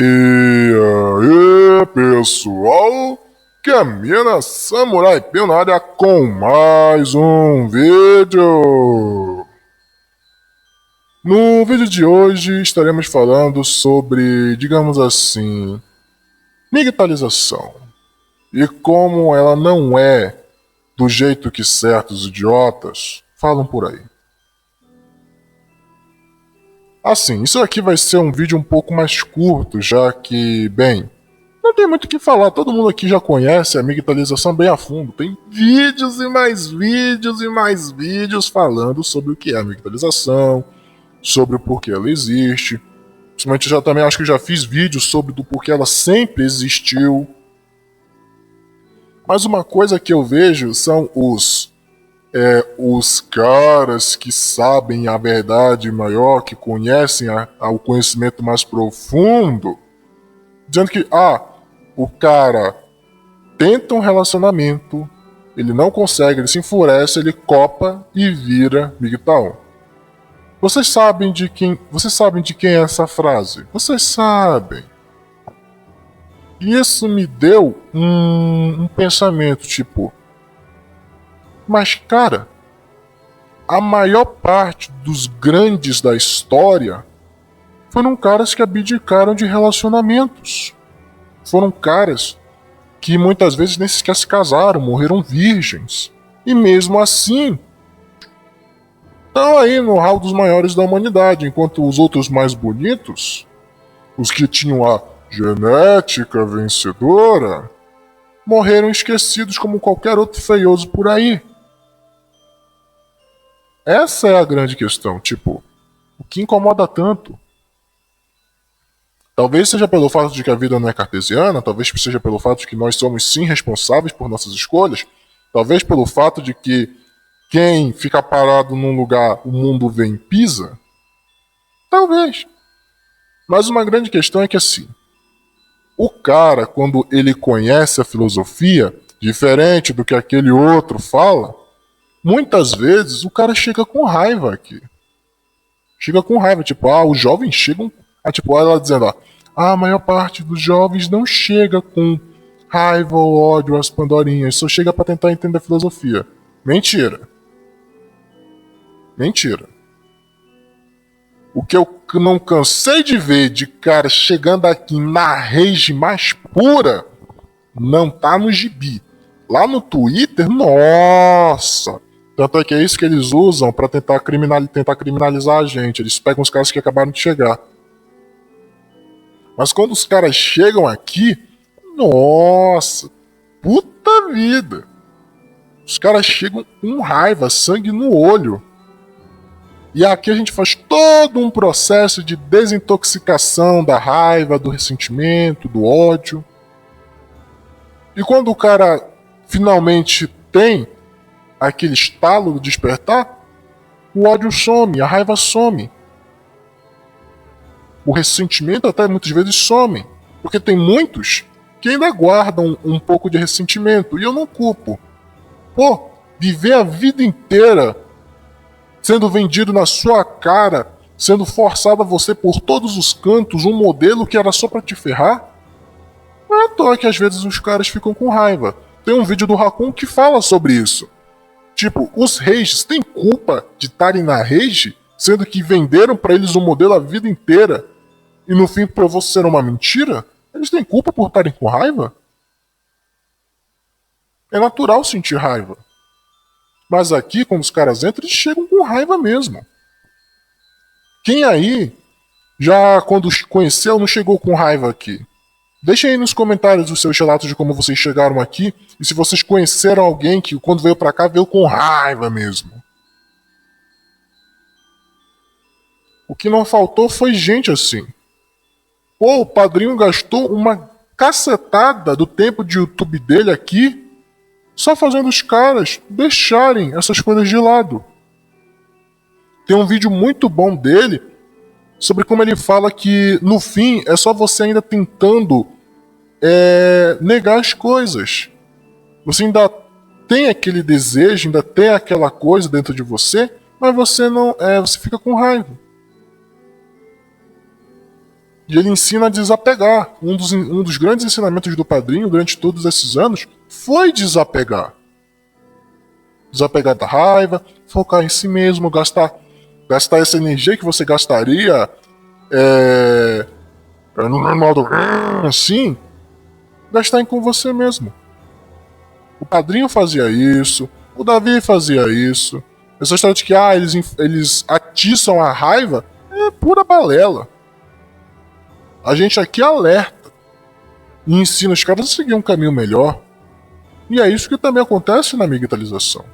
E aí, pessoal, Camina Samurai Pio na área com mais um vídeo. No vídeo de hoje estaremos falando sobre, digamos assim, migtalização e como ela não é do jeito que certos idiotas falam por aí. Assim, isso aqui vai ser um vídeo um pouco mais curto, já que, bem, não tem muito o que falar, todo mundo aqui já conhece a migtalização bem a fundo. Tem vídeos e mais vídeos e mais vídeos falando sobre o que é a migtalização, sobre o porquê ela existe. Principalmente eu já também acho que já fiz vídeos sobre do porquê ela sempre existiu. Mas uma coisa que eu vejo são os caras que sabem a verdade maior, que conhecem o conhecimento mais profundo, dizendo que, o cara tenta um relacionamento, ele não consegue, ele se enfurece, ele copa e vira MGTOW. Vocês sabem de quem é essa frase? Vocês sabem. E isso me deu um pensamento, tipo, mas cara, a maior parte dos grandes da história foram caras que abdicaram de relacionamentos. Foram caras que muitas vezes nem sequer se casaram, morreram virgens. E mesmo assim, estão aí no hall dos maiores da humanidade, enquanto os outros mais bonitos, os que tinham a genética vencedora, morreram esquecidos como qualquer outro feioso por aí. Essa é a grande questão, tipo, o que incomoda tanto? Talvez seja pelo fato de que a vida não é cartesiana, talvez seja pelo fato de que nós somos sim responsáveis por nossas escolhas, talvez pelo fato de que quem fica parado num lugar o mundo vem e pisa. Talvez. Mas uma grande questão é que assim, o cara, quando ele conhece a filosofia, diferente do que aquele outro fala, muitas vezes o cara chega com raiva aqui. Chega com raiva, tipo, os jovens chegam. Tipo, ela dizendo, a maior parte dos jovens não chega com raiva ou ódio às pandorinhas, só chega pra tentar entender a filosofia. Mentira. Mentira. O que eu não cansei de ver de cara chegando aqui na rage mais pura, não tá no gibi. Lá no Twitter, nossa! Tanto é que é isso que eles usam pra tentar criminalizar a gente. Eles pegam os caras que acabaram de chegar. Mas quando os caras chegam aqui, nossa, puta vida. Os caras chegam com raiva, sangue no olho. E aqui a gente faz todo um processo de desintoxicação da raiva, do ressentimento, do ódio. E quando o cara finalmente tem aquele estalo do despertar, o ódio some, a raiva some. O ressentimento até muitas vezes some, porque tem muitos que ainda guardam um pouco de ressentimento, e eu não culpo. Pô, viver a vida inteira sendo vendido na sua cara, sendo forçado a você por todos os cantos um modelo que era só pra te ferrar, não é à toa que às vezes os caras ficam com raiva. Tem um vídeo do Raccoon que fala sobre isso. Tipo, os rages têm culpa de estarem na rage, sendo que venderam pra eles um modelo a vida inteira e no fim provou ser uma mentira? Eles têm culpa por estarem com raiva? É natural sentir raiva. Mas aqui, quando os caras entram, eles chegam com raiva mesmo. Quem aí, já quando conheceu, não chegou com raiva aqui? Deixem aí nos comentários os seus relatos de como vocês chegaram aqui e se vocês conheceram alguém que quando veio pra cá veio com raiva mesmo. O que não faltou foi gente assim. Pô, o padrinho gastou uma cacetada do tempo de YouTube dele aqui só fazendo os caras deixarem essas coisas de lado. Tem um vídeo muito bom dele sobre como ele fala que no fim é só você ainda tentando negar as coisas. Você ainda tem aquele desejo, ainda tem aquela coisa dentro de você, mas você não, você fica com raiva. E ele ensina a desapegar. Um dos grandes ensinamentos do Padrinho durante todos esses anos foi desapegar. Desapegar da raiva, focar em si mesmo, gastar essa energia que você gastaria no modo assim, gastar com você mesmo. O Padrinho fazia isso, o Davi fazia isso. Essa história de que eles atiçam a raiva é pura balela. A gente aqui alerta e ensina os caras a seguir um caminho melhor. E é isso que também acontece na migtalização.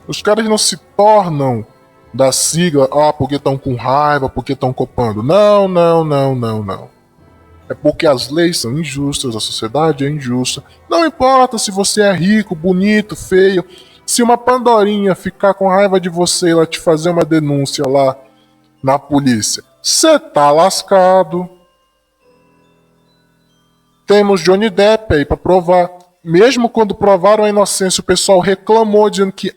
Os caras não se tornam da sigla, porque estão com raiva, porque estão copando. Não. É porque as leis são injustas, a sociedade é injusta. Não importa se você é rico, bonito, feio. Se uma Pandorinha ficar com raiva de você e ela te fazer uma denúncia lá na polícia, você tá lascado. Temos Johnny Depp aí pra provar. Mesmo quando provaram a inocência, o pessoal reclamou, dizendo que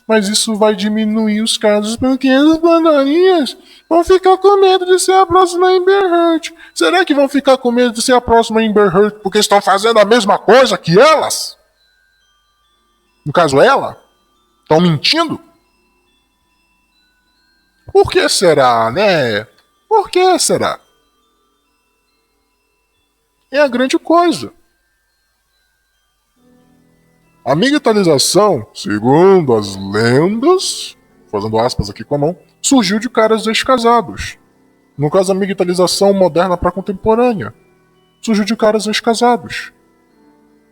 mas isso vai diminuir os casos, porque as Pandorinhas vão ficar com medo de ser a próxima Amber Heard. Será que vão ficar com medo de ser a próxima Amber Heard porque estão fazendo a mesma coisa que elas? No caso, ela? Estão mentindo? Por que será, né? Por que será? É a grande coisa. A migtalização, segundo as lendas, fazendo aspas aqui com a mão, surgiu de caras descasados. No caso, a migtalização moderna para contemporânea surgiu de caras descasados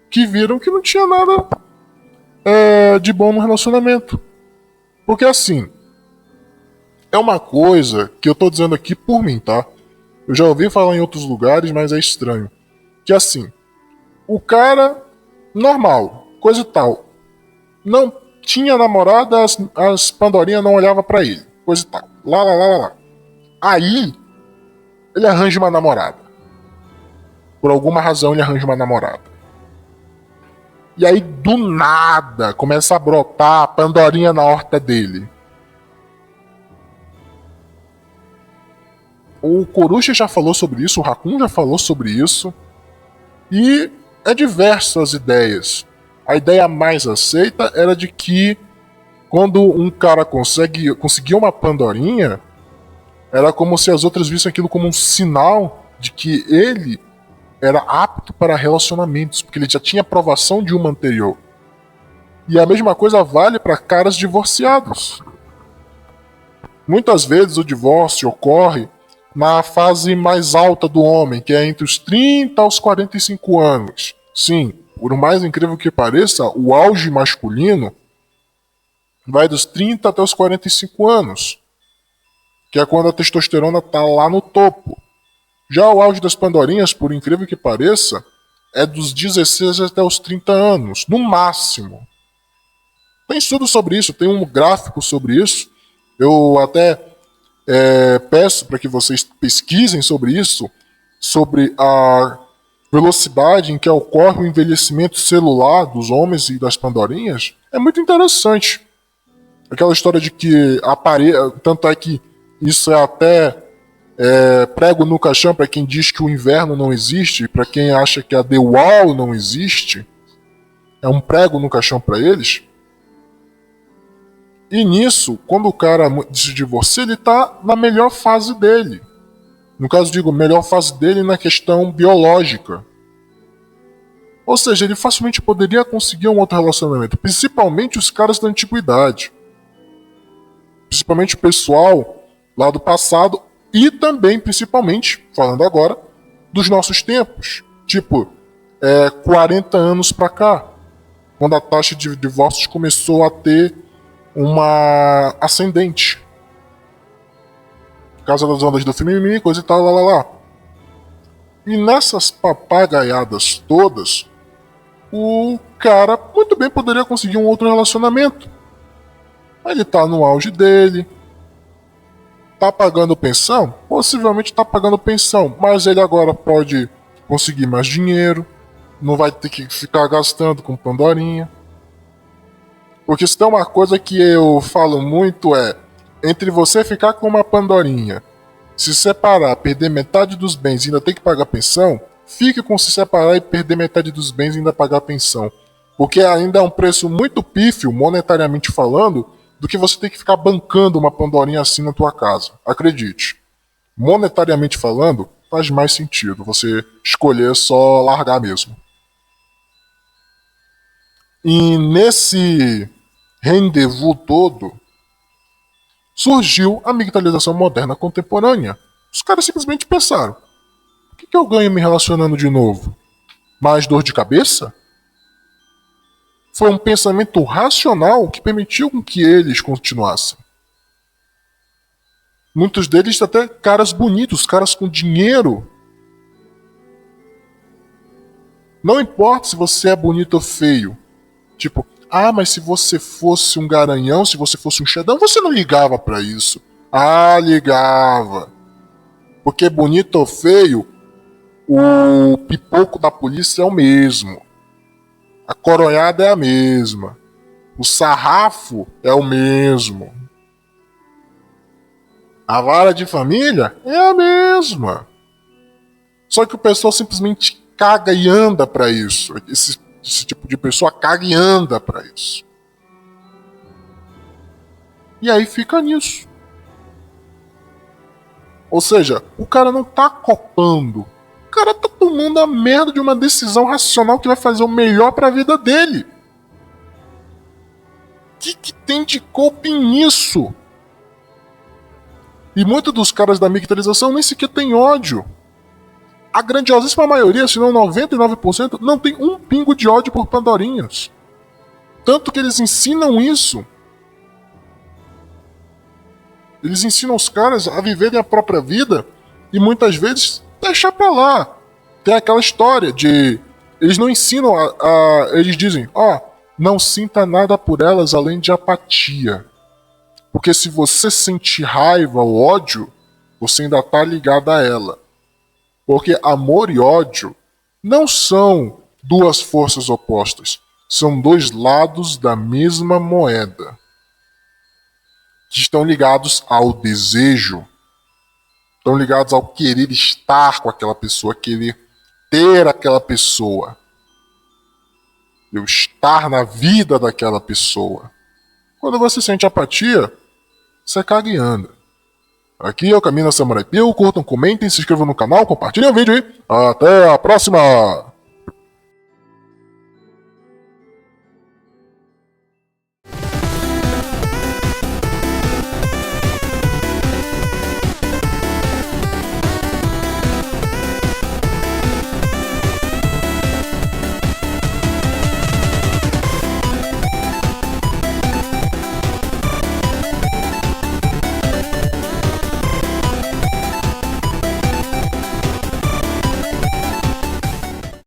que viram que não tinha nada de bom no relacionamento. Porque assim, é uma coisa que eu tô dizendo aqui por mim, tá? Eu já ouvi falar em outros lugares, mas é estranho. Que assim, o cara normal, coisa e tal, não tinha namorada, as Pandorinhas não olhavam pra ele, coisa e tal. Lá. Aí, ele arranja uma namorada. Por alguma razão, ele arranja uma namorada. E aí, do nada, começa a brotar a Pandorinha na horta dele. O Coruja já falou sobre isso, o Raccoon já falou sobre isso. E é diversas ideias. A ideia mais aceita era de que quando um cara conseguia uma Pandorinha, era como se as outras vissem aquilo como um sinal de que ele era apto para relacionamentos, porque ele já tinha aprovação de uma anterior. E a mesma coisa vale para caras divorciados. Muitas vezes o divórcio ocorre na fase mais alta do homem, que é entre os 30 aos 45 anos. Sim, por mais incrível que pareça, o auge masculino vai dos 30 até os 45 anos, que é quando a testosterona está lá no topo. Já o auge das Pandorinhas, por incrível que pareça, é dos 16 até os 30 anos, no máximo. Tem estudo sobre isso, tem um gráfico sobre isso. Eu até peço para que vocês pesquisem sobre isso, sobre a velocidade em que ocorre o envelhecimento celular dos homens e das Pandorinhas. É muito interessante. Aquela história de que tanto é que isso é até prego no caixão para quem diz que o inverno não existe, para quem acha que a The Wall não existe. É um prego no caixão para eles. E nisso, quando o cara se divorcia, ele tá na melhor fase dele. No caso, digo, melhor fase dele na questão biológica. Ou seja, ele facilmente poderia conseguir um outro relacionamento. Principalmente os caras da antiguidade. Principalmente o pessoal lá do passado. E também, principalmente, falando agora, dos nossos tempos. Tipo, 40 anos pra cá. Quando a taxa de divórcios começou a ter uma ascendente. Casa das ondas do filme, coisa e tal, lá. E nessas papagaiadas todas, o cara muito bem poderia conseguir um outro relacionamento. Ele tá no auge dele, tá pagando pensão? Possivelmente tá pagando pensão, mas ele agora pode conseguir mais dinheiro, não vai ter que ficar gastando com Pandorinha. Porque se tem uma coisa que eu falo muito entre você ficar com uma Pandorinha Se separar, perder metade dos bens e ainda ter que pagar pensão, fique com se separar e perder metade dos bens e ainda pagar pensão. Porque ainda é um preço muito pífio, monetariamente falando, do que você ter que ficar bancando uma Pandorinha assim na tua casa. Acredite. Monetariamente falando, faz mais sentido você escolher só largar mesmo. E nesse rendezvous todo, surgiu a migtalização moderna contemporânea. Os caras simplesmente pensaram: o que eu ganho me relacionando de novo? Mais dor de cabeça? Foi um pensamento racional que permitiu que eles continuassem. Muitos deles até caras bonitos, caras com dinheiro. Não importa se você é bonito ou feio. Tipo, mas se você fosse um garanhão, se você fosse um xedão, você não ligava pra isso. Ligava. Porque bonito ou feio, o pipoco da polícia é o mesmo. A coronhada é a mesma. O sarrafo é o mesmo. A vara de família é a mesma. Só que o pessoal simplesmente caga e anda pra isso. Esse tipo de pessoa caga e anda pra isso. E aí fica nisso. Ou seja, o cara não tá copando. O cara tá tomando a merda de uma decisão racional que vai fazer o melhor pra vida dele. O que tem de coping nisso? E muitos dos caras da migtalização nem sequer tem ódio. A grandiosíssima maioria, se não 99%, não tem um pingo de ódio por Pandorinhas. Tanto que eles ensinam isso. Eles ensinam os caras a viverem a própria vida e muitas vezes deixar pra lá. Tem aquela história de... Eles não ensinam eles dizem, não sinta nada por elas além de apatia. Porque se você sentir raiva ou ódio, você ainda tá ligado a ela. Porque amor e ódio não são duas forças opostas. São dois lados da mesma moeda. Que estão ligados ao desejo. Estão ligados ao querer estar com aquela pessoa, querer ter aquela pessoa. Eu estar na vida daquela pessoa. Quando você sente apatia, você caga e anda. Aqui é o Caminho da Samurai Pio. Curtam, comentem, se inscrevam no canal, compartilhem o vídeo aí. Até a próxima!